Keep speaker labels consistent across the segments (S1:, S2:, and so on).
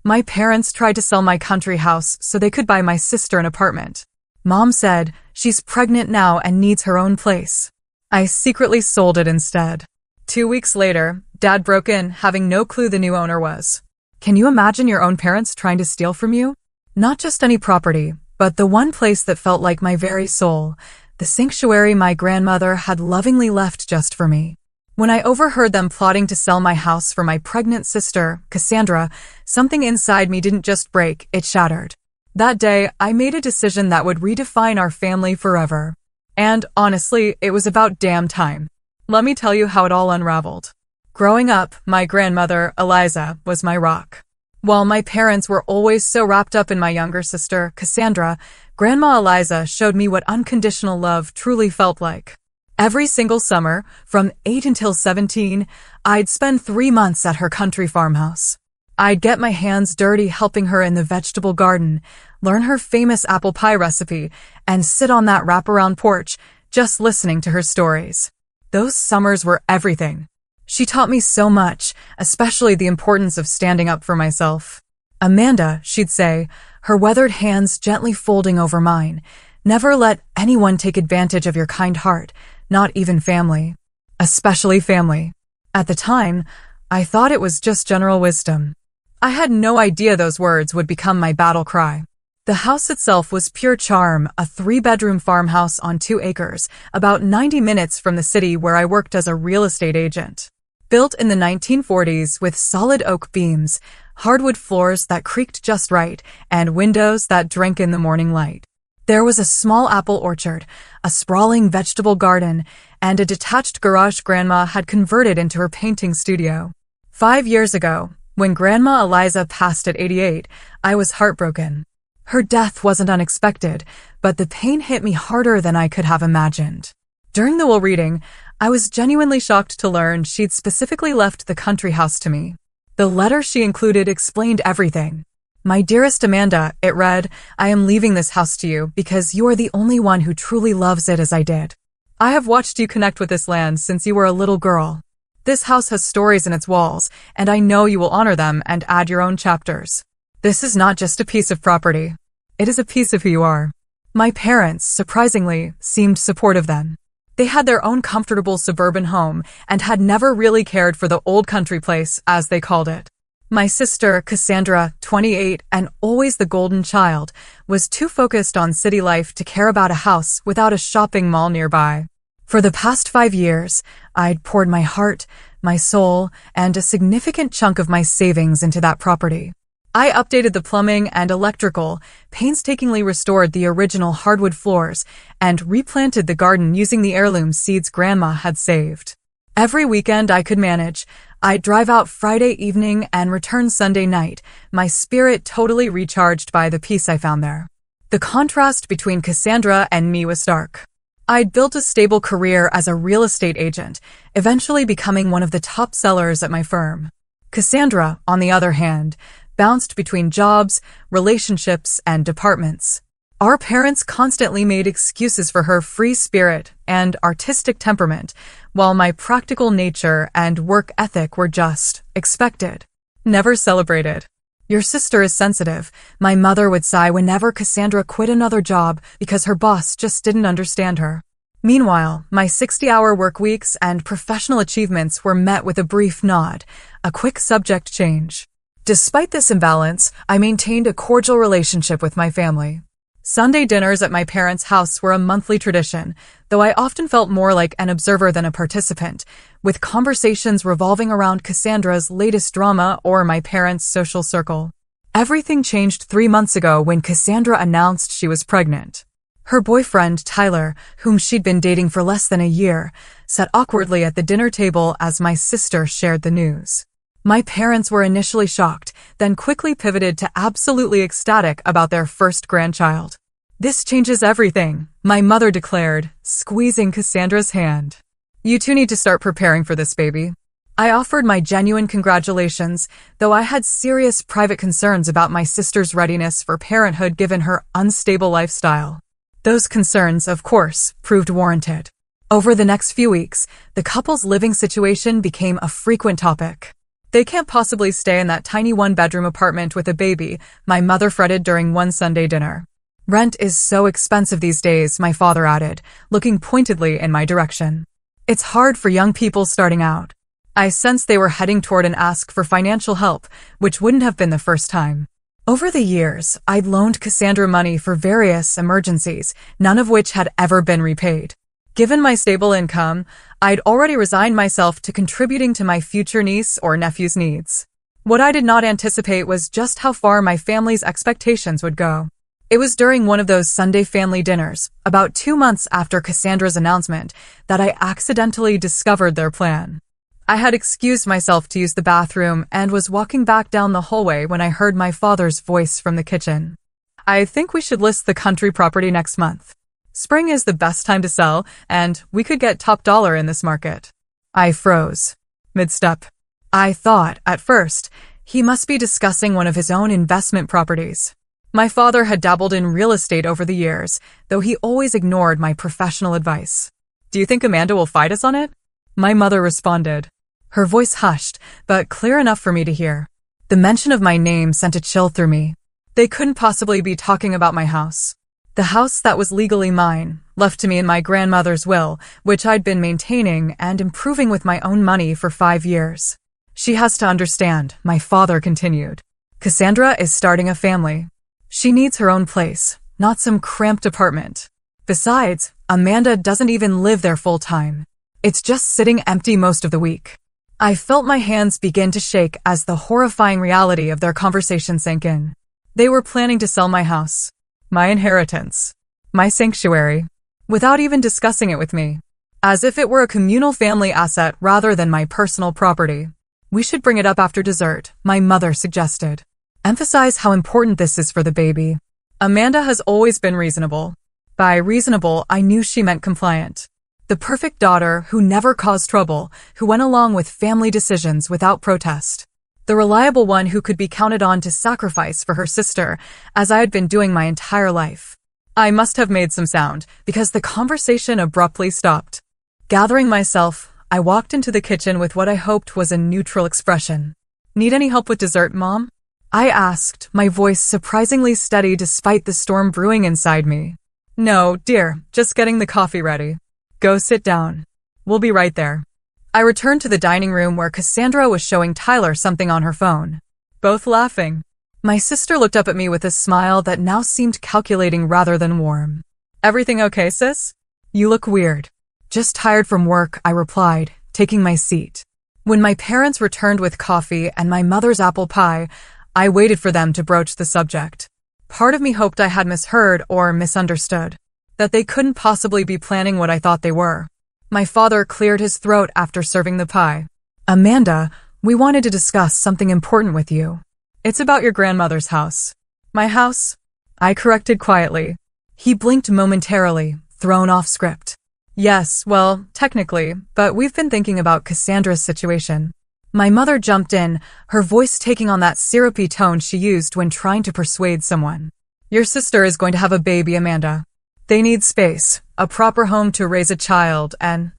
S1: My parents tried to sell my country house so they could buy my sister an apartment. Mom said she's pregnant now and needs her own place. I secretly sold it instead. 2 weeks later, Dad broke in, having no clue the new owner was. Can you imagine your own parents trying to steal from you? Not just any property, but the one place that felt like my very soul, the sanctuary my grandmother had lovingly left just for me. When I overheard them plotting to sell my house for my pregnant sister, Cassandra, something inside me didn't just break, it shattered. That day, I made a decision that would redefine our family forever. And honestly, it was about damn time. Let me tell you how it all unraveled. Growing up, my grandmother, Eliza, was my rock. While my parents were always so wrapped up in my younger sister, Cassandra, Grandma Eliza showed me what unconditional love truly felt like. Every single summer, from 8 until 17, I'd spend 3 months at her country farmhouse. I'd get my hands dirty helping her in the vegetable garden, learn her famous apple pie recipe, and sit on that wraparound porch, just listening to her stories. Those summers were everything. She taught me so much, especially the importance of standing up for myself. Amanda, she'd say, her weathered hands gently folding over mine, never let anyone take advantage of your kind heart, not even family. Especially family. At the time, I thought it was just general wisdom. I had no idea those words would become my battle cry. The house itself was pure charm, a 3-bedroom farmhouse on 2 acres, about 90 minutes from the city where I worked as a real estate agent. Built in the 1940s with solid oak beams, hardwood floors that creaked just right, and windows that drank in the morning light. There was a small apple orchard, a sprawling vegetable garden, and a detached garage Grandma had converted into her painting studio. 5 years ago, when Grandma Eliza passed at 88, I was heartbroken. Her death wasn't unexpected, but the pain hit me harder than I could have imagined. During the will reading, I was genuinely shocked to learn she'd specifically left the country house to me. The letter she included explained everything. My dearest Amanda, it read, I am leaving this house to you because you are the only one who truly loves it as I did. I have watched you connect with this land since you were a little girl. This house has stories in its walls, and I know you will honor them and add your own chapters. This is not just a piece of property. It is a piece of who you are. My parents, surprisingly, seemed supportive then. They had their own comfortable suburban home and had never really cared for the old country place, as they called it. My sister, Cassandra, 28 and always the golden child, was too focused on city life to care about a house without a shopping mall nearby. For the past 5 years, I'd poured my heart, my soul, and a significant chunk of my savings into that property. I updated the plumbing and electrical, painstakingly restored the original hardwood floors, and replanted the garden using the heirloom seeds Grandma had saved. Every weekend I could manage, I'd drive out Friday evening and return Sunday night, my spirit totally recharged by the peace I found there. The contrast between Cassandra and me was stark. I'd built a stable career as a real estate agent, eventually becoming one of the top sellers at my firm. Cassandra, on the other hand, bounced between jobs, relationships, and departments. Our parents constantly made excuses for her free spirit and artistic temperament, while my practical nature and work ethic were just expected, never celebrated. Your sister is sensitive, my mother would sigh whenever Cassandra quit another job because her boss just didn't understand her. Meanwhile, my 60-hour work weeks and professional achievements were met with a brief nod, a quick subject change. Despite this imbalance, I maintained a cordial relationship with my family. Sunday dinners at my parents' house were a monthly tradition, though I often felt more like an observer than a participant, with conversations revolving around Cassandra's latest drama or my parents' social circle. Everything changed 3 months ago when Cassandra announced she was pregnant. Her boyfriend, Tyler, whom she'd been dating for less than a year, sat awkwardly at the dinner table as my sister shared the news. My parents were initially shocked, then quickly pivoted to absolutely ecstatic about their first grandchild. This changes everything, my mother declared, squeezing Cassandra's hand. You two need to start preparing for this baby. I offered my genuine congratulations, though I had serious private concerns about my sister's readiness for parenthood given her unstable lifestyle. Those concerns, of course, proved warranted. Over the next few weeks, the couple's living situation became a frequent topic. They can't possibly stay in that tiny one-bedroom apartment with a baby, my mother fretted during one Sunday dinner. Rent is so expensive these days, my father added, looking pointedly in my direction. It's hard for young people starting out. I sensed they were heading toward an ask for financial help, which wouldn't have been the first time. Over the years, I'd loaned Cassandra money for various emergencies, none of which had ever been repaid. Given my stable income, I'd already resigned myself to contributing to my future niece or nephew's needs. What I did not anticipate was just how far my family's expectations would go. It was during one of those Sunday family dinners, about 2 months after Cassandra's announcement, that I accidentally discovered their plan. I had excused myself to use the bathroom and was walking back down the hallway when I heard my father's voice from the kitchen. I think we should list the country property next month. Spring is the best time to sell, and we could get top dollar in this market. I froze. Mid-step. I thought, at first, he must be discussing one of his own investment properties. My father had dabbled in real estate over the years, though he always ignored my professional advice. Do you think Amanda will fight us on it? My mother responded. Her voice hushed, but clear enough for me to hear. The mention of my name sent a chill through me. They couldn't possibly be talking about my house. The house that was legally mine, left to me in my grandmother's will, which I'd been maintaining and improving with my own money for 5 years. She has to understand, my father continued. Cassandra is starting a family. She needs her own place, not some cramped apartment. Besides, Amanda doesn't even live there full-time. It's just sitting empty most of the week. I felt my hands begin to shake as the horrifying reality of their conversation sank in. They were planning to sell my house, my inheritance, my sanctuary, without even discussing it with me, as if it were a communal family asset rather than my personal property. We should bring it up after dessert, my mother suggested. Emphasize how important this is for the baby. Amanda has always been reasonable. By reasonable, I knew she meant compliant. The perfect daughter who never caused trouble, who went along with family decisions without protest. The reliable one who could be counted on to sacrifice for her sister, as I had been doing my entire life. I must have made some sound, because the conversation abruptly stopped. Gathering myself, I walked into the kitchen with what I hoped was a neutral expression. Need any help with dessert, Mom? I asked, my voice surprisingly steady despite the storm brewing inside me. No, dear, just getting the coffee ready. Go sit down. We'll be right there. I returned to the dining room where Cassandra was showing Tyler something on her phone. Both laughing. My sister looked up at me with a smile that now seemed calculating rather than warm. Everything okay, sis? You look weird. Just tired from work, I replied, taking my seat. When my parents returned with coffee and my mother's apple pie, I waited for them to broach the subject. Part of me hoped I had misheard or misunderstood, that they couldn't possibly be planning what I thought they were. My father cleared his throat after serving the pie. Amanda, we wanted to discuss something important with you. It's about your grandmother's house. My house? I corrected quietly. He blinked momentarily, thrown off script. Yes, well, technically, but we've been thinking about Cassandra's situation. My mother jumped in, her voice taking on that syrupy tone she used when trying to persuade someone. Your sister is going to have a baby, Amanda. They need space, a proper home to raise a child, and?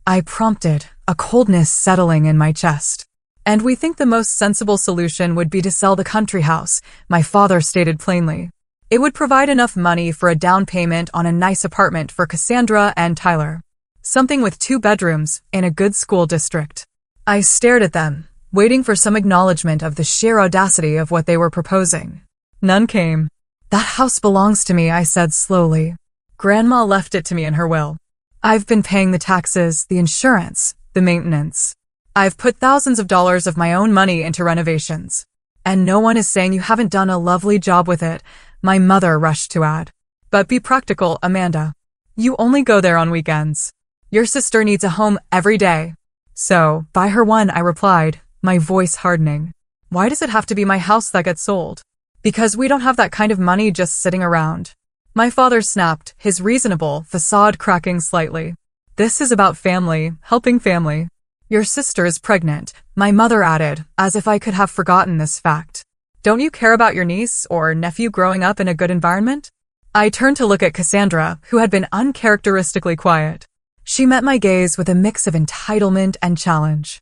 S1: I prompted, a coldness settling in my chest. And we think the most sensible solution would be to sell the country house, my father stated plainly. It would provide enough money for a down payment on a nice apartment for Cassandra and Tyler. Something with 2 bedrooms, in a good school district. I stared at them, waiting for some acknowledgement of the sheer audacity of what they were proposing. None came. That house belongs to me, I said slowly. Grandma left it to me in her will. I've been paying the taxes, the insurance, the maintenance. I've put thousands of dollars of my own money into renovations. And no one is saying you haven't done a lovely job with it, my mother rushed to add. But be practical, Amanda. You only go there on weekends. Your sister needs a home every day. So, buy her one, I replied, my voice hardening. Why does it have to be my house that gets sold? Because we don't have that kind of money just sitting around. My father snapped, his reasonable facade cracking slightly. This is about family, helping family. Your sister is pregnant, my mother added, as if I could have forgotten this fact. Don't you care about your niece or nephew growing up in a good environment? I turned to look at Cassandra, who had been uncharacteristically quiet. She met my gaze with a mix of entitlement and challenge.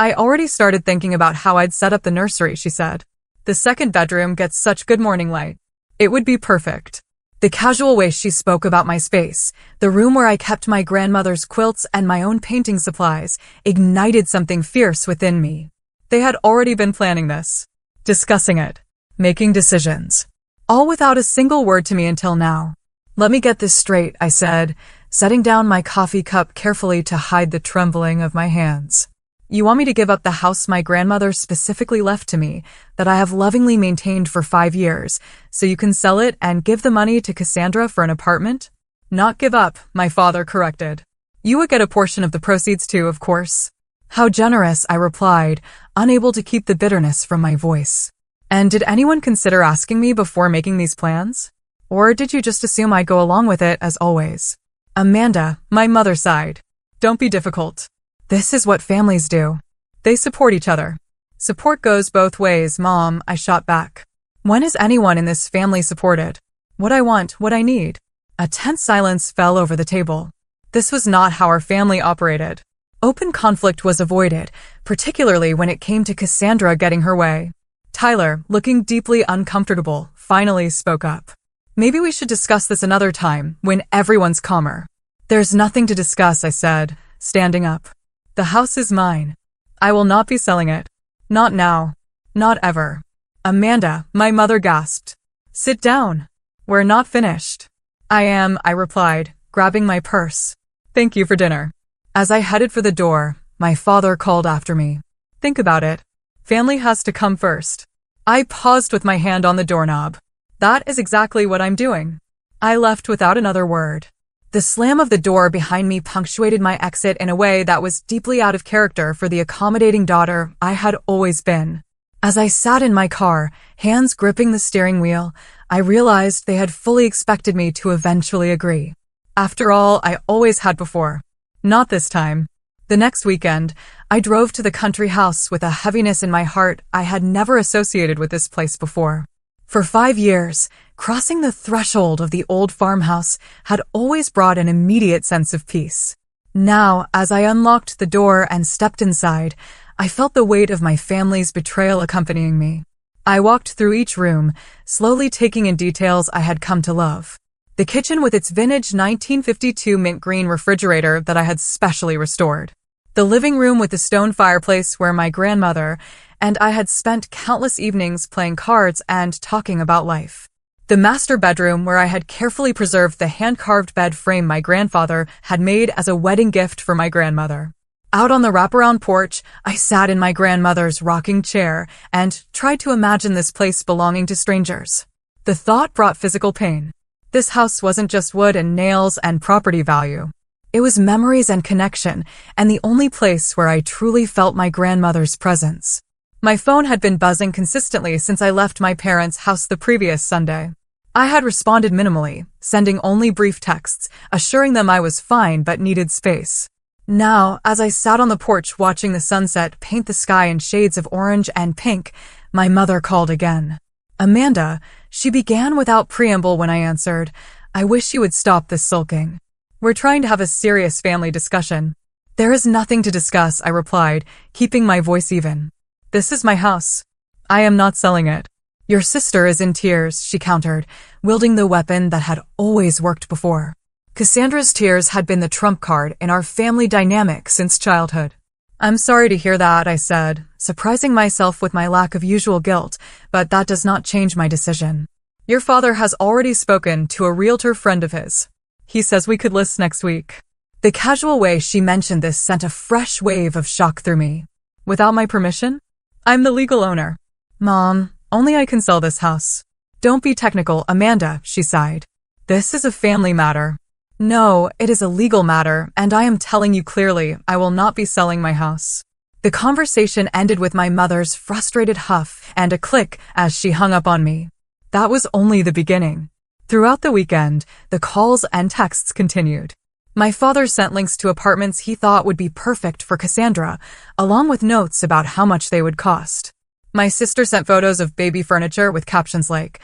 S1: I already started thinking about how I'd set up the nursery, she said. The second bedroom gets such good morning light. It would be perfect. The casual way she spoke about my space, the room where I kept my grandmother's quilts and my own painting supplies, ignited something fierce within me. They had already been planning this, discussing it, making decisions, all without a single word to me until now. Let me get this straight, I said, setting down my coffee cup carefully to hide the trembling of my hands. You want me to give up the house my grandmother specifically left to me, that I have lovingly maintained for 5 years, so you can sell it and give the money to Cassandra for an apartment? Not give up, my father corrected. You would get a portion of the proceeds too, of course. How generous, I replied, unable to keep the bitterness from my voice. And did anyone consider asking me before making these plans? Or did you just assume I'd go along with it as always? Amanda, my mother sighed. Don't be difficult. This is what families do. They support each other. Support goes both ways, Mom, I shot back. When is anyone in this family supported? What I want, what I need. A tense silence fell over the table. This was not how our family operated. Open conflict was avoided, particularly when it came to Cassandra getting her way. Tyler, looking deeply uncomfortable, finally spoke up. Maybe we should discuss this another time, when everyone's calmer. There's nothing to discuss, I said, standing up. The house is mine. I will not be selling it. Not now. Not ever. Amanda, my mother gasped. Sit down. We're not finished. I replied, grabbing my purse. Thank you for dinner. As I headed for the door, my father called after me. Think about it. Family has to come first. I paused with my hand on the doorknob. That is exactly what I'm doing. I left without another word. The slam of the door behind me punctuated my exit in a way that was deeply out of character for the accommodating daughter I had always been. As I sat in my car, hands gripping the steering wheel, I realized they had fully expected me to eventually agree. After all, I always had before. Not this time. The next weekend, I drove to the country house with a heaviness in my heart I had never associated with this place before. For 5 years, crossing the threshold of the old farmhouse had always brought an immediate sense of peace. Now, as I unlocked the door and stepped inside, I felt the weight of my family's betrayal accompanying me. I walked through each room, slowly taking in details I had come to love. The kitchen with its vintage 1952 mint green refrigerator that I had specially restored. The living room with the stone fireplace where my grandmother and I had spent countless evenings playing cards and talking about life. The master bedroom where I had carefully preserved the hand-carved bed frame my grandfather had made as a wedding gift for my grandmother. Out on the wraparound porch, I sat in my grandmother's rocking chair and tried to imagine this place belonging to strangers. The thought brought physical pain. This house wasn't just wood and nails and property value. It was memories and connection, and the only place where I truly felt my grandmother's presence. My phone had been buzzing consistently since I left my parents' house the previous Sunday. I had responded minimally, sending only brief texts, assuring them I was fine but needed space. Now, as I sat on the porch watching the sunset paint the sky in shades of orange and pink, my mother called again. Amanda, she began without preamble when I answered, I wish you would stop this sulking. We're trying to have a serious family discussion. There is nothing to discuss, I replied, keeping my voice even. This is my house. I am not selling it. Your sister is in tears, she countered, wielding the weapon that had always worked before. Cassandra's tears had been the trump card in our family dynamic since childhood. I'm sorry to hear that, I said, surprising myself with my lack of usual guilt, but that does not change my decision. Your father has already spoken to a realtor friend of his. He says we could list next week. The casual way she mentioned this sent a fresh wave of shock through me. Without my permission? I'm the legal owner. Mom, only I can sell this house. Don't be technical, Amanda, she sighed. This is a family matter. No, it is a legal matter, and I am telling you clearly, I will not be selling my house. The conversation ended with my mother's frustrated huff and a click as she hung up on me. That was only the beginning. Throughout the weekend, the calls and texts continued. My father sent links to apartments he thought would be perfect for Cassandra, along with notes about how much they would cost. My sister sent photos of baby furniture with captions like,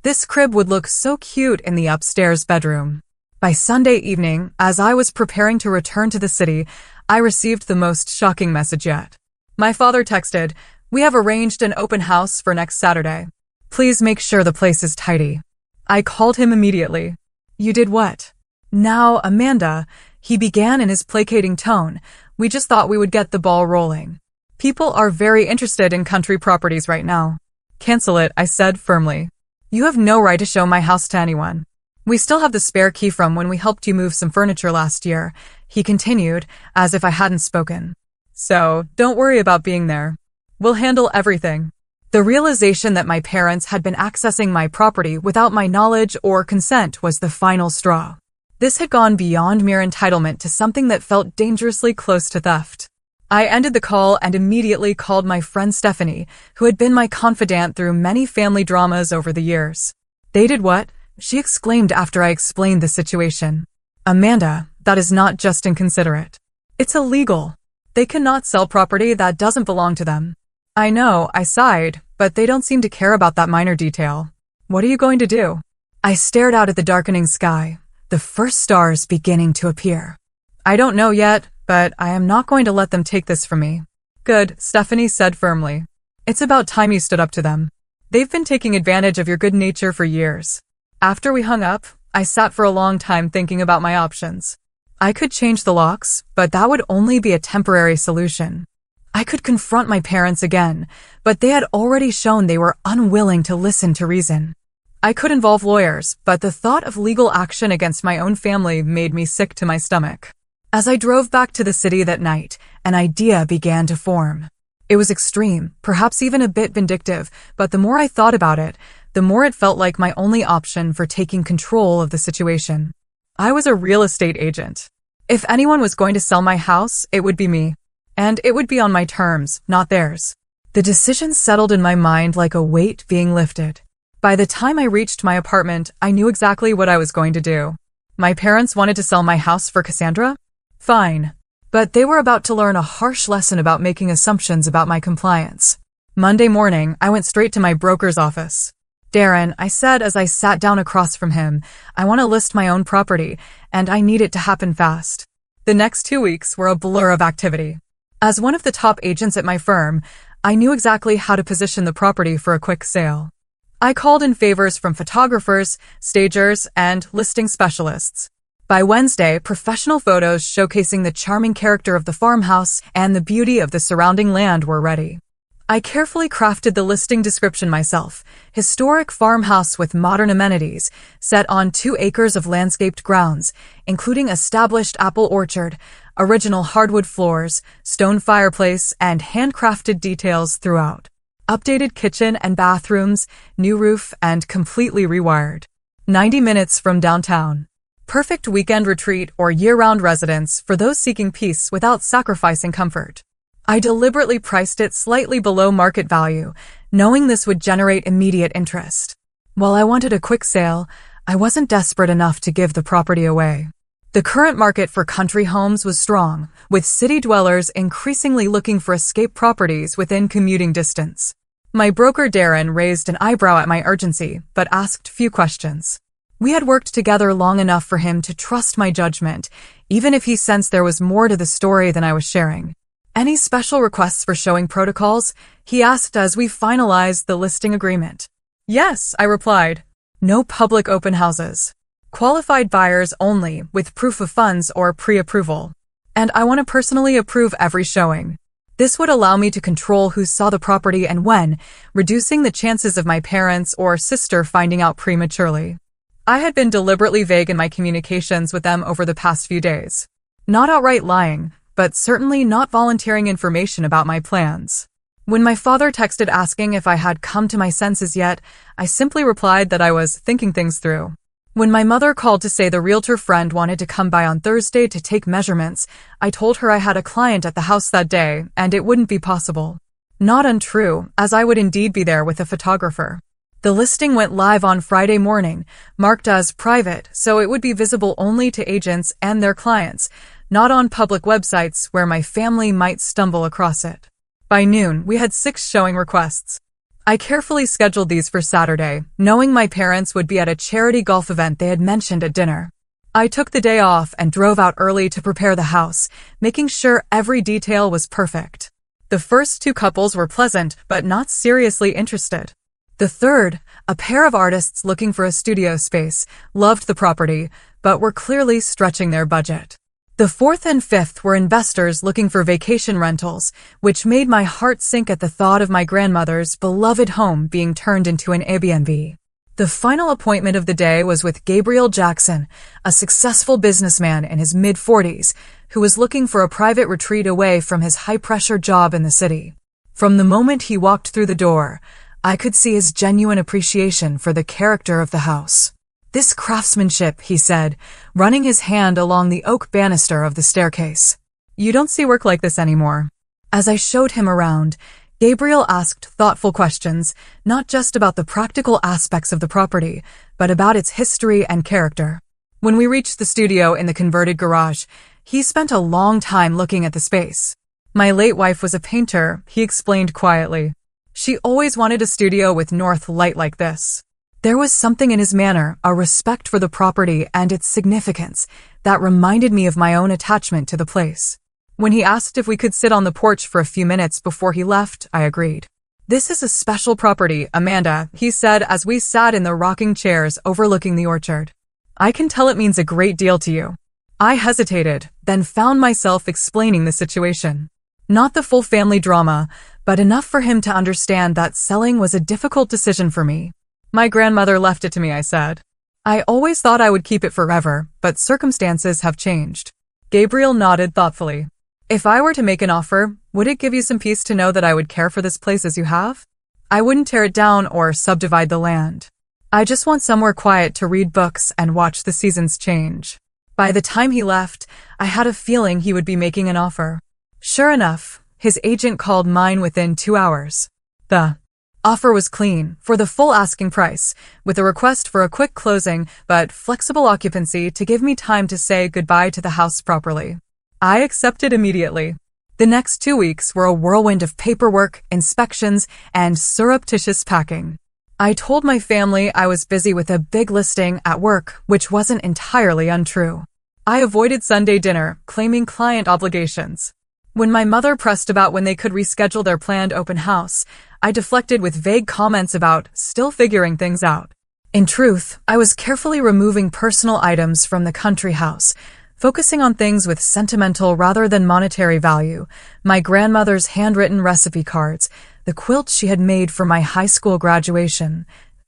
S1: "This crib would look so cute in the upstairs bedroom." By Sunday evening, as I was preparing to return to the city, I received the most shocking message yet. My father texted, "We have arranged an open house for next Saturday. Please make sure the place is tidy." I called him immediately. "You did what?" "Now, Amanda," he began in his placating tone, "we just thought we would get the ball rolling. People are very interested in country properties right now." "Cancel it," I said firmly. "You have no right to show my house to anyone. We still have the spare key from when we helped you move some furniture last year," he continued, as if I hadn't spoken. "So, don't worry about being there. We'll handle everything." The realization that my parents had been accessing my property without my knowledge or consent was the final straw. This had gone beyond mere entitlement to something that felt dangerously close to theft. I ended the call and immediately called my friend Stephanie, who had been my confidant through many family dramas over the years. "They did what?" she exclaimed after I explained the situation. "Amanda, that is not just inconsiderate. It's illegal. They cannot sell property that doesn't belong to them." "I know," I sighed, "but they don't seem to care about that minor detail. What are you going to do?" I stared out at the darkening sky, the first stars beginning to appear. "I don't know yet, but I am not going to let them take this from me." "Good," Stephanie said firmly. "It's about time you stood up to them. They've been taking advantage of your good nature for years." After we hung up, I sat for a long time thinking about my options. I could change the locks, but that would only be a temporary solution. I could confront my parents again, but they had already shown they were unwilling to listen to reason. I could involve lawyers, but the thought of legal action against my own family made me sick to my stomach. As I drove back to the city that night, an idea began to form. It was extreme, perhaps even a bit vindictive, but the more I thought about it, the more it felt like my only option for taking control of the situation. I was a real estate agent. If anyone was going to sell my house, it would be me. And it would be on my terms, not theirs. The decision settled in my mind like a weight being lifted. By the time I reached my apartment, I knew exactly what I was going to do. My parents wanted to sell my house for Cassandra? Fine. But they were about to learn a harsh lesson about making assumptions about my compliance. Monday morning, I went straight to my broker's office. "Darren," I said as I sat down across from him, "I want to list my own property, and I need it to happen fast." The next 2 weeks were a blur of activity. As one of the top agents at my firm, I knew exactly how to position the property for a quick sale. I called in favors from photographers, stagers, and listing specialists. By Wednesday, professional photos showcasing the charming character of the farmhouse and the beauty of the surrounding land were ready. I carefully crafted the listing description myself: historic farmhouse with modern amenities, set on 2 acres of landscaped grounds, including established apple orchard, original hardwood floors, stone fireplace, and handcrafted details throughout. Updated kitchen and bathrooms, new roof, and completely rewired. 90 minutes from downtown. Perfect weekend retreat or year-round residence for those seeking peace without sacrificing comfort. I deliberately priced it slightly below market value, knowing this would generate immediate interest. While I wanted a quick sale, I wasn't desperate enough to give the property away. The current market for country homes was strong, with city dwellers increasingly looking for escape properties within commuting distance. My broker Darren raised an eyebrow at my urgency, but asked few questions. We had worked together long enough for him to trust my judgment, even if he sensed there was more to the story than I was sharing. "Any special requests for showing protocols?" he asked as we finalized the listing agreement. "Yes," I replied. "No public open houses. Qualified buyers only, with proof of funds or pre-approval. And I want to personally approve every showing. This would allow me to control who saw the property and when, reducing the chances of my parents or sister finding out prematurely." I had been deliberately vague in my communications with them over the past few days. Not outright lying, but certainly not volunteering information about my plans. When my father texted asking if I had come to my senses yet, I simply replied that I was thinking things through. When my mother called to say the realtor friend wanted to come by on Thursday to take measurements, I told her I had a client at the house that day and it wouldn't be possible. Not untrue, as I would indeed be there with a photographer. The listing went live on Friday morning, marked as private, so it would be visible only to agents and their clients, not on public websites where my family might stumble across it. By noon, we had 6 showing requests. I carefully scheduled these for Saturday, knowing my parents would be at a charity golf event they had mentioned at dinner. I took the day off and drove out early to prepare the house, making sure every detail was perfect. The first two couples were pleasant, but not seriously interested. The third, a pair of artists looking for a studio space, loved the property, but were clearly stretching their budget. The fourth and fifth were investors looking for vacation rentals, which made my heart sink at the thought of my grandmother's beloved home being turned into an Airbnb. The final appointment of the day was with Gabriel Jackson, a successful businessman in his mid-40s, who was looking for a private retreat away from his high-pressure job in the city. From the moment he walked through the door, I could see his genuine appreciation for the character of the house. "This craftsmanship," he said, running his hand along the oak banister of the staircase. "You don't see work like this anymore." As I showed him around, Gabriel asked thoughtful questions, not just about the practical aspects of the property, but about its history and character. When we reached the studio in the converted garage, he spent a long time looking at the space. "My late wife was a painter," he explained quietly. "She always wanted a studio with north light like this." There was something in his manner, a respect for the property and its significance, that reminded me of my own attachment to the place. When he asked if we could sit on the porch for a few minutes before he left, I agreed. "This is a special property, Amanda," he said as we sat in the rocking chairs overlooking the orchard. "I can tell it means a great deal to you." I hesitated, then found myself explaining the situation. Not the full family drama, but enough for him to understand that selling was a difficult decision for me. "My grandmother left it to me," I said. "I always thought I would keep it forever, but circumstances have changed." Gabriel nodded thoughtfully. "If I were to make an offer, would it give you some peace to know that I would care for this place as you have? I wouldn't tear it down or subdivide the land. I just want somewhere quiet to read books and watch the seasons change." By the time he left, I had a feeling he would be making an offer. Sure enough, his agent called mine within 2 hours. The offer was clean, for the full asking price, with a request for a quick closing but flexible occupancy to give me time to say goodbye to the house properly. I accepted immediately. The next 2 weeks were a whirlwind of paperwork, inspections, and surreptitious packing. I told my family I was busy with a big listing at work, which wasn't entirely untrue. I avoided Sunday dinner, claiming client obligations. When my mother pressed about when they could reschedule their planned open house, I deflected with vague comments about still figuring things out. In truth, I was carefully removing personal items from the country house, focusing on things with sentimental rather than monetary value: my grandmother's handwritten recipe cards, the quilt she had made for my high school graduation,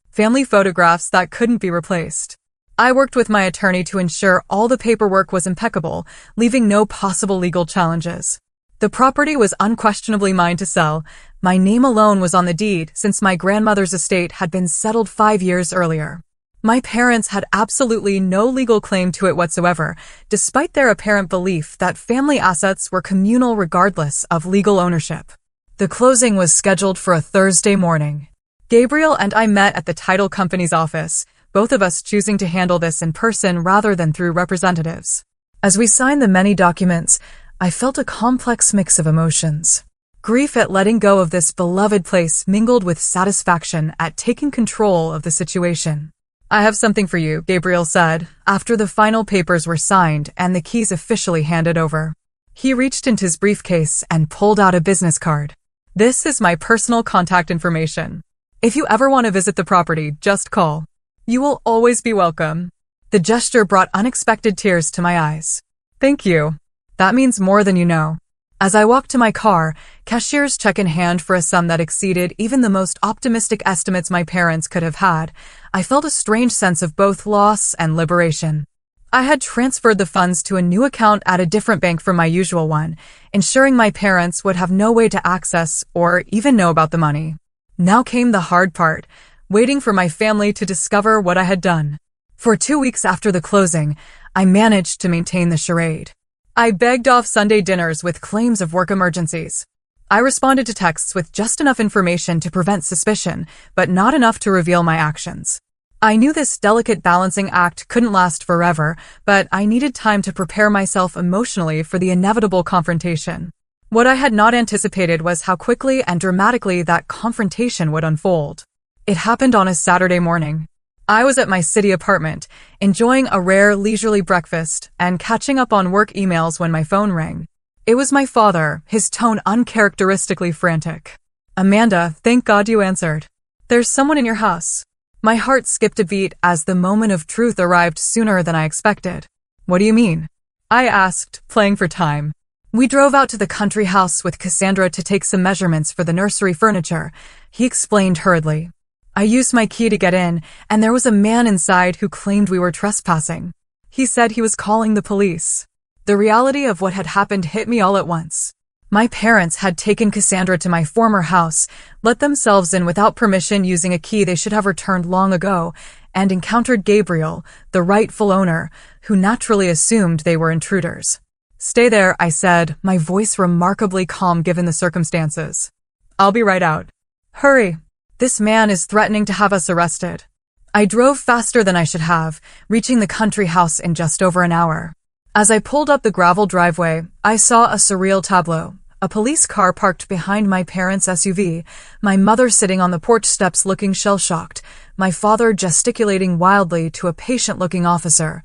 S1: family photographs that couldn't be replaced. I worked with my attorney to ensure all the paperwork was impeccable, leaving no possible legal challenges. The property was unquestionably mine to sell. My name alone was on the deed since my grandmother's estate had been settled 5 years earlier. My parents had absolutely no legal claim to it whatsoever, despite their apparent belief that family assets were communal regardless of legal ownership. The closing was scheduled for a Thursday morning. Gabriel and I met at the title company's office, both of us choosing to handle this in person rather than through representatives. As we signed the many documents, I felt a complex mix of emotions. Grief at letting go of this beloved place mingled with satisfaction at taking control of the situation. "I have something for you," Gabriel said, after the final papers were signed and the keys officially handed over. He reached into his briefcase and pulled out a business card. "This is my personal contact information. If you ever want to visit the property, just call. You will always be welcome." The gesture brought unexpected tears to my eyes. "Thank you. That means more than you know." As I walked to my car, cashier's check in hand for a sum that exceeded even the most optimistic estimates my parents could have had, I felt a strange sense of both loss and liberation. I had transferred the funds to a new account at a different bank from my usual one, ensuring my parents would have no way to access or even know about the money. Now came the hard part, waiting for my family to discover what I had done. For 2 weeks after the closing, I managed to maintain the charade. I begged off Sunday dinners with claims of work emergencies. I responded to texts with just enough information to prevent suspicion, but not enough to reveal my actions. I knew this delicate balancing act couldn't last forever, but I needed time to prepare myself emotionally for the inevitable confrontation. What I had not anticipated was how quickly and dramatically that confrontation would unfold. It happened on a Saturday morning. I was at my city apartment, enjoying a rare leisurely breakfast and catching up on work emails when my phone rang. It was my father, his tone uncharacteristically frantic. Amanda, thank God you answered. There's someone in your house. My heart skipped a beat as the moment of truth arrived sooner than I expected. What do you mean? I asked, playing for time. We drove out to the country house with Cassandra to take some measurements for the nursery furniture. He explained hurriedly. I used my key to get in, and there was a man inside who claimed we were trespassing. He said he was calling the police. The reality of what had happened hit me all at once. My parents had taken Cassandra to my former house, let themselves in without permission using a key they should have returned long ago, and encountered Gabriel, the rightful owner, who naturally assumed they were intruders. Stay there, I said, my voice remarkably calm given the circumstances. I'll be right out. Hurry. This man is threatening to have us arrested. I drove faster than I should have, reaching the country house in just over an hour. As I pulled up the gravel driveway, I saw a surreal tableau. A police car parked behind my parents' SUV, my mother sitting on the porch steps looking shell-shocked, my father gesticulating wildly to a patient-looking officer,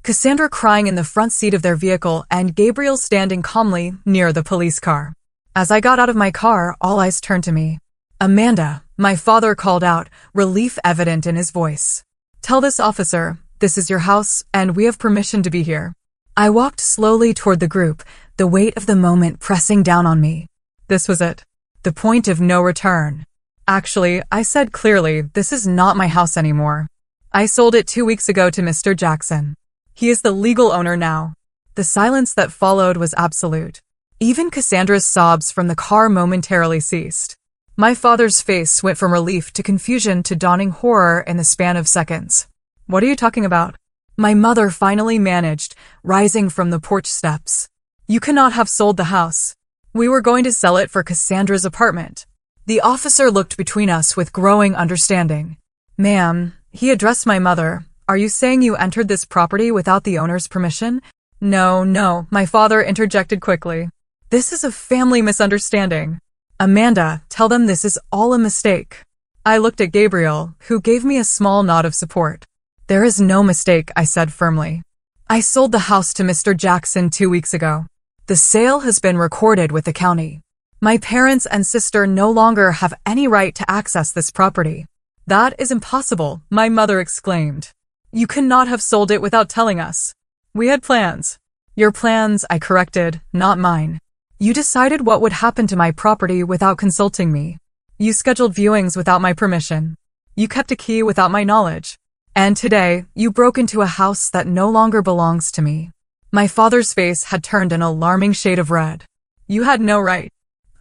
S1: Cassandra crying in the front seat of their vehicle, and Gabriel standing calmly near the police car. As I got out of my car, all eyes turned to me. Amanda, my father called out, relief evident in his voice. Tell this officer, this is your house, and we have permission to be here. I walked slowly toward the group, the weight of the moment pressing down on me. This was it. The point of no return. Actually, I said clearly, this is not my house anymore. I sold it 2 weeks ago to Mr. Jackson. He is the legal owner now. The silence that followed was absolute. Even Cassandra's sobs from the car momentarily ceased. My father's face went from relief to confusion to dawning horror in the span of seconds. What are you talking about? My mother finally managed, rising from the porch steps. You cannot have sold the house. We were going to sell it for Cassandra's apartment. The officer looked between us with growing understanding. Ma'am, he addressed my mother. Are you saying you entered this property without the owner's permission? No, my father interjected quickly. This is a family misunderstanding. Amanda, tell them this is all a mistake. I looked at Gabriel, who gave me a small nod of support. There is no mistake, I said firmly. I sold the house to Mr. Jackson 2 weeks ago. The sale has been recorded with the county. My parents and sister no longer have any right to access this property. That is impossible, my mother exclaimed. You cannot have sold it without telling us. We had plans. Your plans, I corrected, not mine. You decided what would happen to my property without consulting me. You scheduled viewings without my permission. You kept a key without my knowledge. And today, you broke into a house that no longer belongs to me. My father's face had turned an alarming shade of red. You had no right.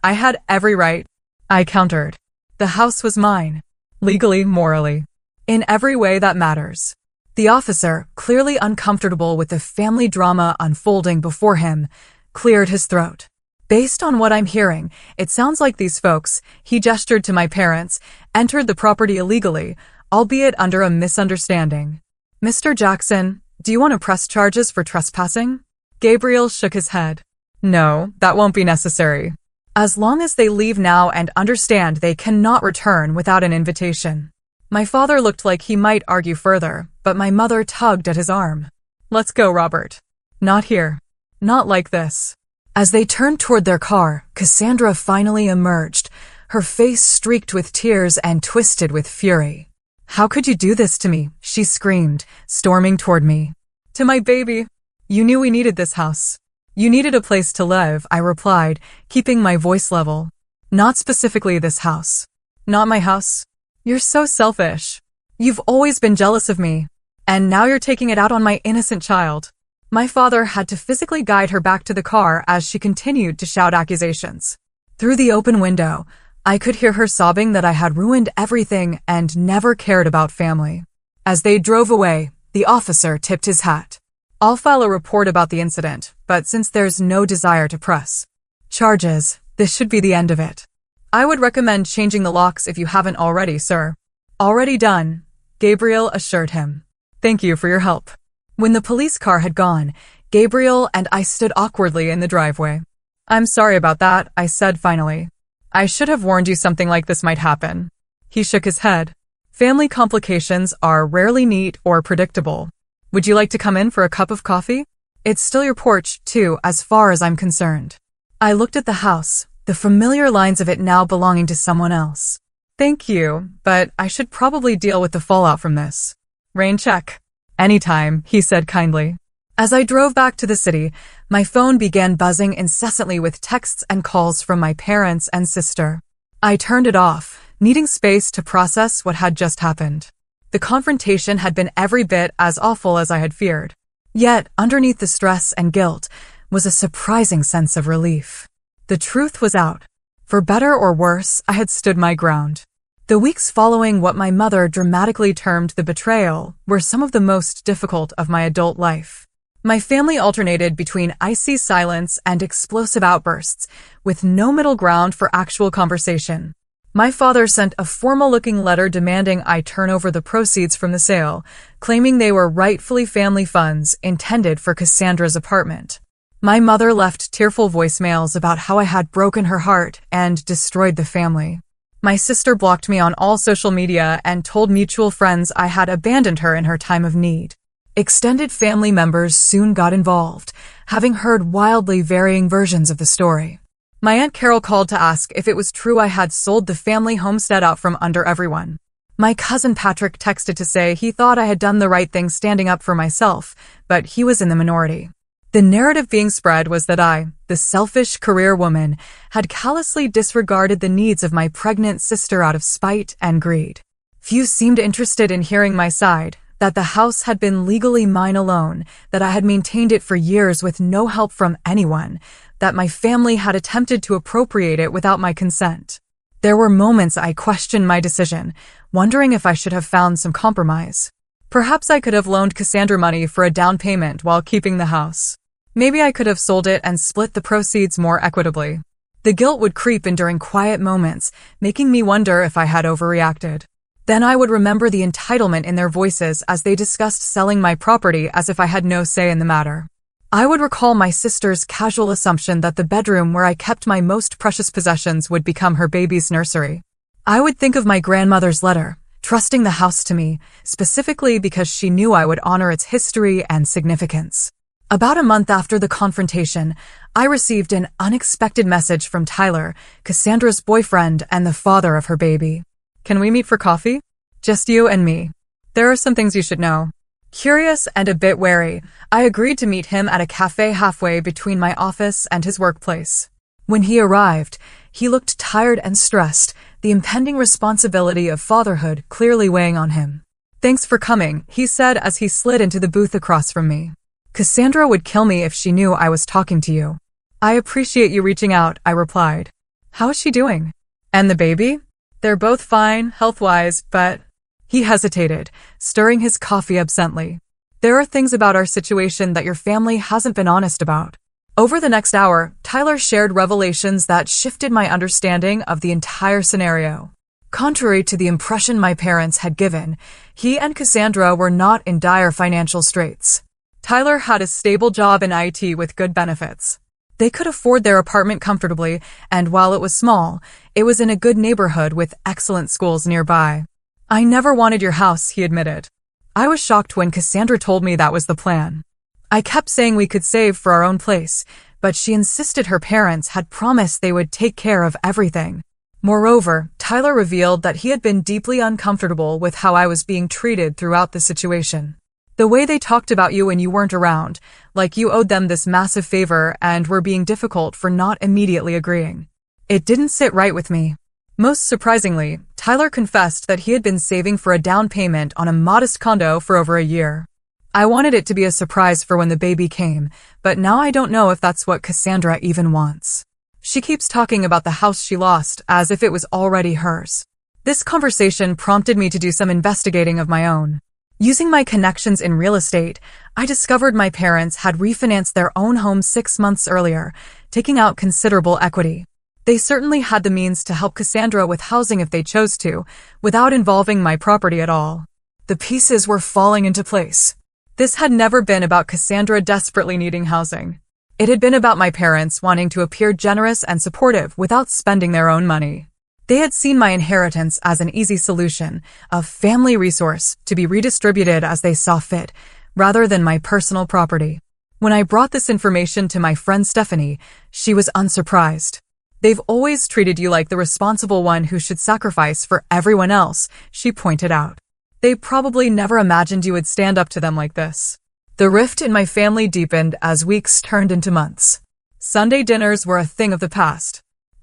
S1: I had every right. I countered. The house was mine. Legally, morally. In every way that matters. The officer, clearly uncomfortable with the family drama unfolding before him, cleared his throat. Based on what I'm hearing, it sounds like these folks, he gestured to my parents, entered the property illegally, albeit under a misunderstanding. Mr. Jackson, do you want to press charges for trespassing? Gabriel shook his head. No, that won't be necessary. As long as they leave now and understand they cannot return without an invitation. My father looked like he might argue further, but my mother tugged at his arm. Let's go, Robert. Not here. Not like this. As they turned toward their car, Cassandra finally emerged, her face streaked with tears and twisted with fury. How could you do this to me? She screamed, storming toward me. To my baby. You knew we needed this house. You needed a place to live, I replied, keeping my voice level. Not specifically this house. Not my house. You're so selfish. You've always been jealous of me. And now you're taking it out on my innocent child. My father had to physically guide her back to the car as she continued to shout accusations. Through the open window, I could hear her sobbing that I had ruined everything and never cared about family. As they drove away, the officer tipped his hat. I'll file a report about the incident, but since there's no desire to press charges, this should be the end of it. I would recommend changing the locks if you haven't already, sir. Already done, Gabriel assured him. Thank you for your help. When the police car had gone, Gabriel and I stood awkwardly in the driveway. I'm sorry about that, I said finally. I should have warned you something like this might happen. He shook his head. Family complications are rarely neat or predictable. Would you like to come in for a cup of coffee? It's still your porch, too, as far as I'm concerned. I looked at the house, the familiar lines of it now belonging to someone else. Thank you, but I should probably deal with the fallout from this. Rain check. Anytime, he said kindly. As I drove back to the city, my phone began buzzing incessantly with texts and calls from my parents and sister. I turned it off, needing space to process what had just happened. The confrontation had been every bit as awful as I had feared. Yet, underneath the stress and guilt, was a surprising sense of relief. The truth was out. For better or worse, I had stood my ground. The weeks following what my mother dramatically termed the betrayal were some of the most difficult of my adult life. My family alternated between icy silence and explosive outbursts, with no middle ground for actual conversation. My father sent a formal-looking letter demanding I turn over the proceeds from the sale, claiming they were rightfully family funds intended for Cassandra's apartment. My mother left tearful voicemails about how I had broken her heart and destroyed the family. My sister blocked me on all social media and told mutual friends I had abandoned her in her time of need. Extended family members soon got involved, having heard wildly varying versions of the story. My Aunt Carol called to ask if it was true I had sold the family homestead out from under everyone. My cousin Patrick texted to say he thought I had done the right thing standing up for myself, but he was in the minority. The narrative being spread was that I, the selfish career woman, had callously disregarded the needs of my pregnant sister out of spite and greed. Few seemed interested in hearing my side, that the house had been legally mine alone, that I had maintained it for years with no help from anyone, that my family had attempted to appropriate it without my consent. There were moments I questioned my decision, wondering if I should have found some compromise. Perhaps I could have loaned Cassandra money for a down payment while keeping the house. Maybe I could have sold it and split the proceeds more equitably. The guilt would creep in during quiet moments, making me wonder if I had overreacted. Then I would remember the entitlement in their voices as they discussed selling my property as if I had no say in the matter. I would recall my sister's casual assumption that the bedroom where I kept my most precious possessions would become her baby's nursery. I would think of my grandmother's letter, trusting the house to me, specifically because she knew I would honor its history and significance. About a month after the confrontation, I received an unexpected message from Tyler, Cassandra's boyfriend and the father of her baby. Can we meet for coffee? Just you and me. There are some things you should know. Curious and a bit wary, I agreed to meet him at a cafe halfway between my office and his workplace. When he arrived, he looked tired and stressed, the impending responsibility of fatherhood clearly weighing on him. Thanks for coming, he said as he slid into the booth across from me. Cassandra would kill me if she knew I was talking to you. I appreciate you reaching out, I replied. How is she doing? And the baby? They're both fine, health-wise, but... He hesitated, stirring his coffee absently. There are things about our situation that your family hasn't been honest about. Over the next hour, Tyler shared revelations that shifted my understanding of the entire scenario. Contrary to the impression my parents had given, he and Cassandra were not in dire financial straits. Tyler had a stable job in IT with good benefits. They could afford their apartment comfortably, and while it was small, it was in a good neighborhood with excellent schools nearby. I never wanted your house, he admitted. I was shocked when Cassandra told me that was the plan. I kept saying we could save for our own place, but she insisted her parents had promised they would take care of everything. Moreover, Tyler revealed that he had been deeply uncomfortable with how I was being treated throughout the situation. The way they talked about you when you weren't around, like you owed them this massive favor and were being difficult for not immediately agreeing. It didn't sit right with me. Most surprisingly, Tyler confessed that he had been saving for a down payment on a modest condo for over a year. I wanted it to be a surprise for when the baby came, but now I don't know if that's what Cassandra even wants. She keeps talking about the house she lost as if it was already hers. This conversation prompted me to do some investigating of my own. Using my connections in real estate, I discovered my parents had refinanced their own home 6 months earlier, taking out considerable equity. They certainly had the means to help Cassandra with housing if they chose to, without involving my property at all. The pieces were falling into place. This had never been about Cassandra desperately needing housing. It had been about my parents wanting to appear generous and supportive without spending their own money. They had seen my inheritance as an easy solution, a family resource to be redistributed as they saw fit, rather than my personal property. When I brought this information to my friend Stephanie, she was unsurprised. They've always treated you like the responsible one who should sacrifice for everyone else, she pointed out. They probably never imagined you would stand up to them like this. The rift in my family deepened as weeks turned into months. Sunday dinners were a thing of the past.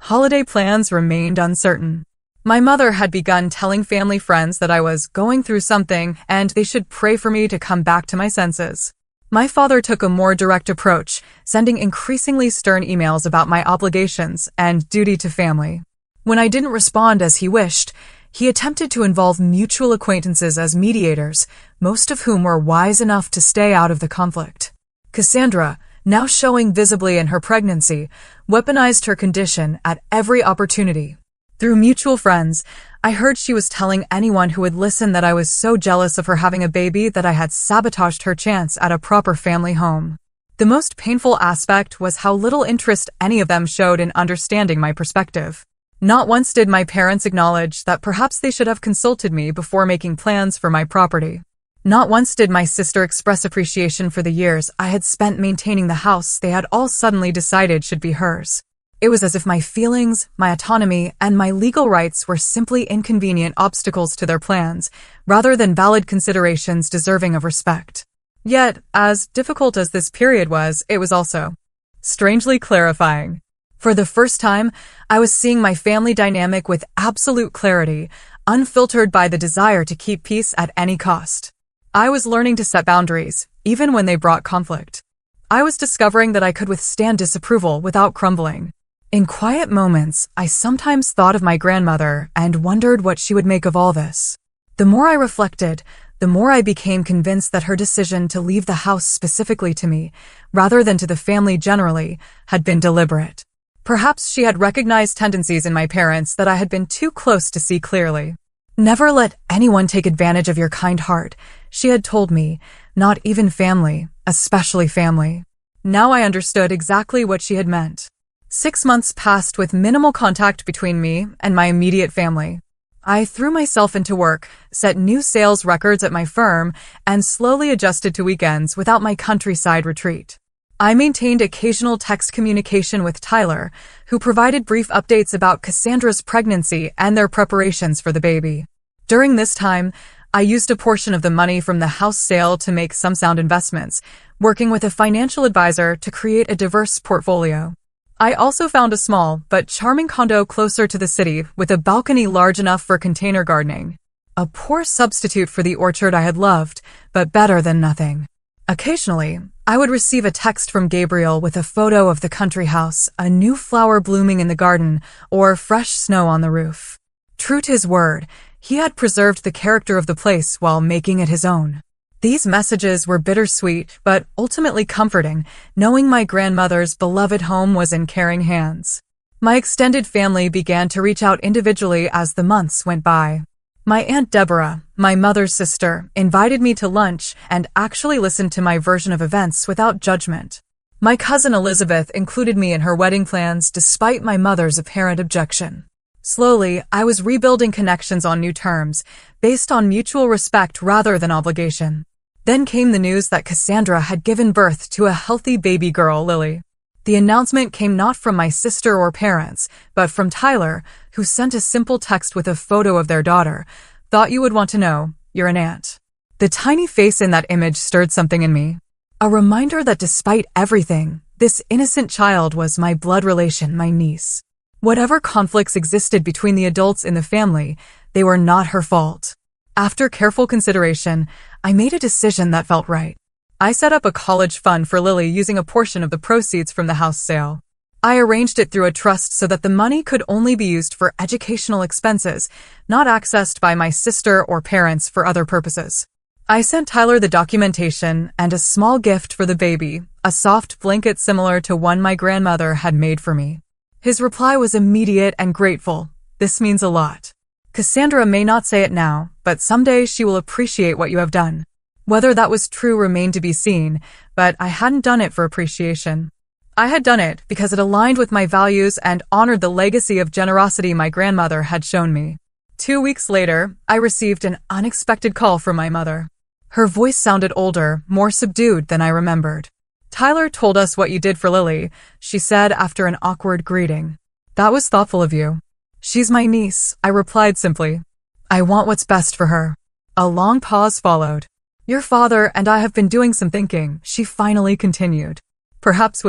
S1: Holiday plans remained uncertain. My mother had begun telling family friends that I was going through something and they should pray for me to come back to my senses. My father took a more direct approach, sending increasingly stern emails about my obligations and duty to family. When I didn't respond as he wished, he attempted to involve mutual acquaintances as mediators, most of whom were wise enough to stay out of the conflict. Cassandra, now showing visibly in her pregnancy, weaponized her condition at every opportunity. Through mutual friends, I heard she was telling anyone who would listen that I was so jealous of her having a baby that I had sabotaged her chance at a proper family home. The most painful aspect was how little interest any of them showed in understanding my perspective. Not once did my parents acknowledge that perhaps they should have consulted me before making plans for my property. Not once did my sister express appreciation for the years I had spent maintaining the house they had all suddenly decided should be hers. It was as if my feelings, my autonomy, and my legal rights were simply inconvenient obstacles to their plans, rather than valid considerations deserving of respect. Yet, as difficult as this period was, it was also strangely clarifying. For the first time, I was seeing my family dynamic with absolute clarity, unfiltered by the desire to keep peace at any cost. I was learning to set boundaries, even when they brought conflict. I was discovering that I could withstand disapproval without crumbling. In quiet moments, I sometimes thought of my grandmother and wondered what she would make of all this. The more I reflected, the more I became convinced that her decision to leave the house specifically to me, rather than to the family generally, had been deliberate. Perhaps she had recognized tendencies in my parents that I had been too close to see clearly. Never let anyone take advantage of your kind heart, she had told me, not even family, especially family. Now I understood exactly what she had meant. 6 months passed with minimal contact between me and my immediate family. I threw myself into work, set new sales records at my firm, and slowly adjusted to weekends without my countryside retreat. I maintained occasional text communication with Tyler, who provided brief updates about Cassandra's pregnancy and their preparations for the baby. During this time, I used a portion of the money from the house sale to make some sound investments, working with a financial advisor to create a diverse portfolio. I also found a small but charming condo closer to the city with a balcony large enough for container gardening. A poor substitute for the orchard I had loved, but better than nothing. Occasionally, I would receive a text from Gabriel with a photo of the country house, a new flower blooming in the garden, or fresh snow on the roof. True to his word, he had preserved the character of the place while making it his own. These messages were bittersweet, but ultimately comforting, knowing my grandmother's beloved home was in caring hands. My extended family began to reach out individually as the months went by. My Aunt Deborah, my mother's sister, invited me to lunch and actually listened to my version of events without judgment. My cousin Elizabeth included me in her wedding plans despite my mother's apparent objection. Slowly, I was rebuilding connections on new terms, based on mutual respect rather than obligation. Then came the news that Cassandra had given birth to a healthy baby girl, Lily. The announcement came not from my sister or parents, but from Tyler, who sent a simple text with a photo of their daughter. Thought you would want to know, you're an aunt. The tiny face in that image stirred something in me. A reminder that despite everything, this innocent child was my blood relation, my niece. Whatever conflicts existed between the adults in the family, they were not her fault. After careful consideration, I made a decision that felt right. I set up a college fund for Lily using a portion of the proceeds from the house sale. I arranged it through a trust so that the money could only be used for educational expenses, not accessed by my sister or parents for other purposes. I sent Tyler the documentation and a small gift for the baby, a soft blanket similar to one my grandmother had made for me. His reply was immediate and grateful. This means a lot. Cassandra may not say it now, but someday she will appreciate what you have done. Whether that was true remained to be seen, but I hadn't done it for appreciation. I had done it because it aligned with my values and honored the legacy of generosity my grandmother had shown me. 2 weeks later, I received an unexpected call from my mother. Her voice sounded older, more subdued than I remembered. Tyler told us what you did for Lily, she said after an awkward greeting. That was thoughtful of you. She's my niece, I replied simply. I want what's best for her. A long pause followed. Your father and I have been doing some thinking, she finally continued. Perhaps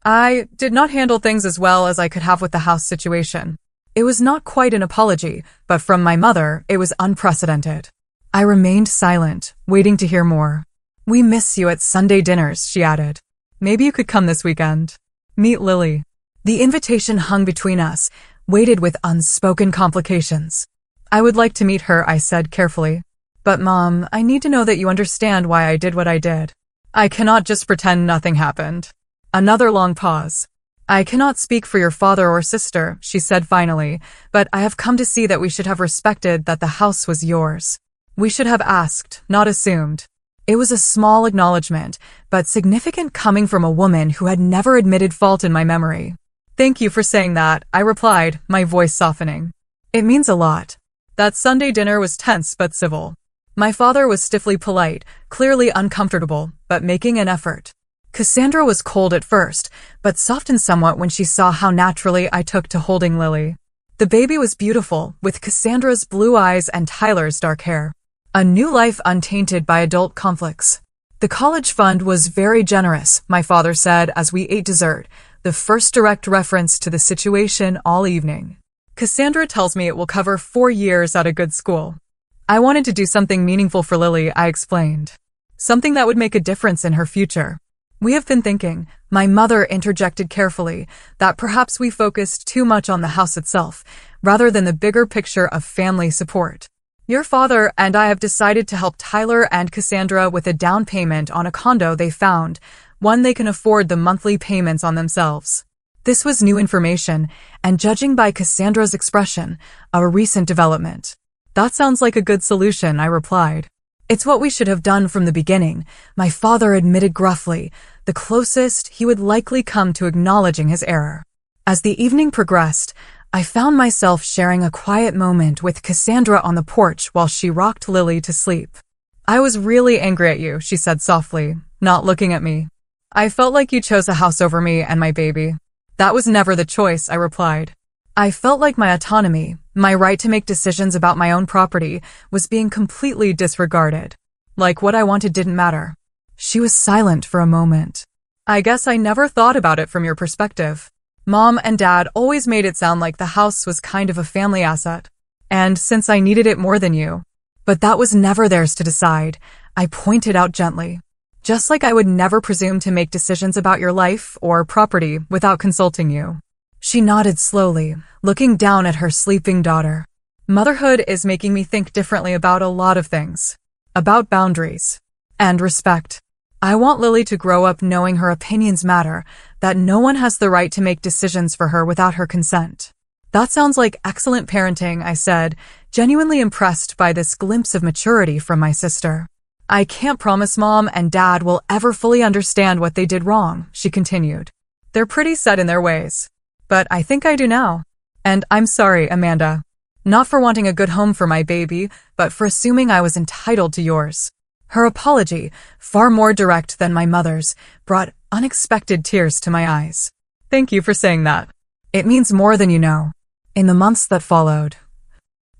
S1: I did not handle things as well as I could have with the house situation. It was not quite an apology, but from my mother, it was unprecedented. I remained silent, waiting to hear more. We miss you at Sunday dinners, she added. Maybe you could come this weekend. Meet Lily. The invitation hung between us, weighted with unspoken complications. I would like to meet her, I said carefully. But Mom, I need to know that you understand why I did what I did. I cannot just pretend nothing happened. Another long pause. I cannot speak for your father or sister, she said finally, but I have come to see that we should have respected that the house was yours. We should have asked, not assumed. It was a small acknowledgement, but significant coming from a woman who had never admitted fault in my memory. Thank you for saying that, I replied, my voice softening. It means a lot. That Sunday dinner was tense but civil. My father was stiffly polite, clearly uncomfortable, but making an effort. Cassandra was cold at first, but softened somewhat when she saw how naturally I took to holding Lily. The baby was beautiful, with Cassandra's blue eyes and Tyler's dark hair. A new life untainted by adult conflicts. The college fund was very generous, my father said as we ate dessert, the first direct reference to the situation all evening. Cassandra tells me it will cover 4 years at a good school. I wanted to do something meaningful for Lily, I explained. Something that would make a difference in her future. We have been thinking, my mother interjected carefully, that perhaps we focused too much on the house itself, rather than the bigger picture of family support. Your father and I have decided to help Tyler and Cassandra with a down payment on a condo they found, one they can afford the monthly payments on themselves. This was new information, and judging by Cassandra's expression, a recent development. That sounds like a good solution, I replied. It's what we should have done from the beginning, my father admitted gruffly, the closest he would likely come to acknowledging his error. As the evening progressed, I found myself sharing a quiet moment with Cassandra on the porch while she rocked Lily to sleep. I was really angry at you, she said softly, not looking at me. I felt like you chose a house over me and my baby. That was never the choice, I replied. I felt like my autonomy, my right to make decisions about my own property, was being completely disregarded. Like what I wanted didn't matter. She was silent for a moment. I guess I never thought about it from your perspective. Mom and Dad always made it sound like the house was kind of a family asset. And since I needed it more than you. But that was never theirs to decide, I pointed out gently. Just like I would never presume to make decisions about your life or property without consulting you. She nodded slowly, looking down at her sleeping daughter. Motherhood is making me think differently about a lot of things. About boundaries. And respect. I want Lily to grow up knowing her opinions matter, that no one has the right to make decisions for her without her consent. That sounds like excellent parenting, I said, genuinely impressed by this glimpse of maturity from my sister. I can't promise Mom and Dad will ever fully understand what they did wrong, she continued. They're pretty set in their ways. But I think I do now. And I'm sorry, Amanda. Not for wanting a good home for my baby, but for assuming I was entitled to yours. Her apology, far more direct than my mother's, brought unexpected tears to my eyes. Thank you for saying that. It means more than you know. In the months that followed,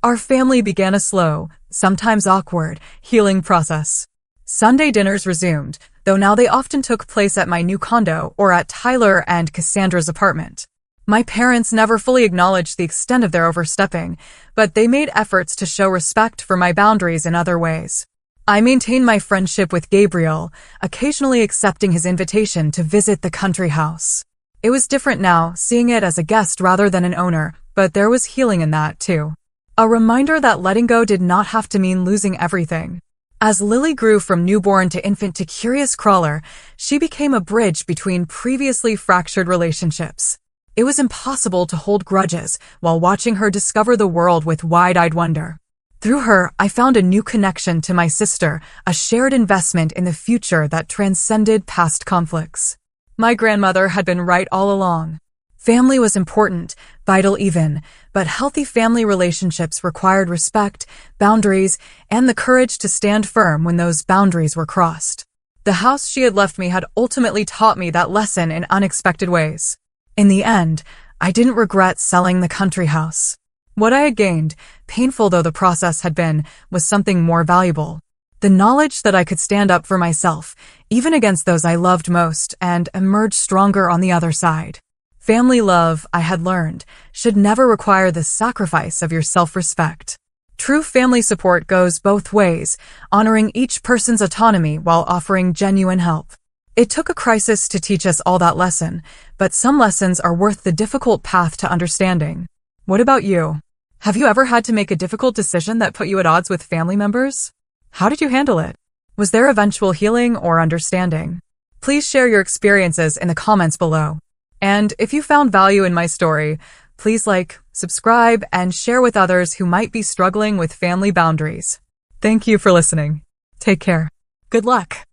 S1: our family began a slow, sometimes awkward, healing process. Sunday dinners resumed, though now they often took place at my new condo or at Tyler and Cassandra's apartment. My parents never fully acknowledged the extent of their overstepping, but they made efforts to show respect for my boundaries in other ways. I maintained my friendship with Gabriel, occasionally accepting his invitation to visit the country house. It was different now, seeing it as a guest rather than an owner, but there was healing in that, too. A reminder that letting go did not have to mean losing everything. As Lily grew from newborn to infant to curious crawler, she became a bridge between previously fractured relationships. It was impossible to hold grudges while watching her discover the world with wide-eyed wonder. Through her, I found a new connection to my sister, a shared investment in the future that transcended past conflicts. My grandmother had been right all along. Family was important, vital even, but healthy family relationships required respect, boundaries, and the courage to stand firm when those boundaries were crossed. The house she had left me had ultimately taught me that lesson in unexpected ways. In the end, I didn't regret selling the country house. What I had gained, painful though the process had been, was something more valuable. The knowledge that I could stand up for myself, even against those I loved most, and emerge stronger on the other side. Family love, I had learned, should never require the sacrifice of your self-respect. True family support goes both ways, honoring each person's autonomy while offering genuine help. It took a crisis to teach us all that lesson, but some lessons are worth the difficult path to understanding. What about you? Have you ever had to make a difficult decision that put you at odds with family members? How did you handle it? Was there eventual healing or understanding? Please share your experiences in the comments below. And if you found value in my story, please like, subscribe, and share with others who might be struggling with family boundaries. Thank you for listening. Take care. Good luck.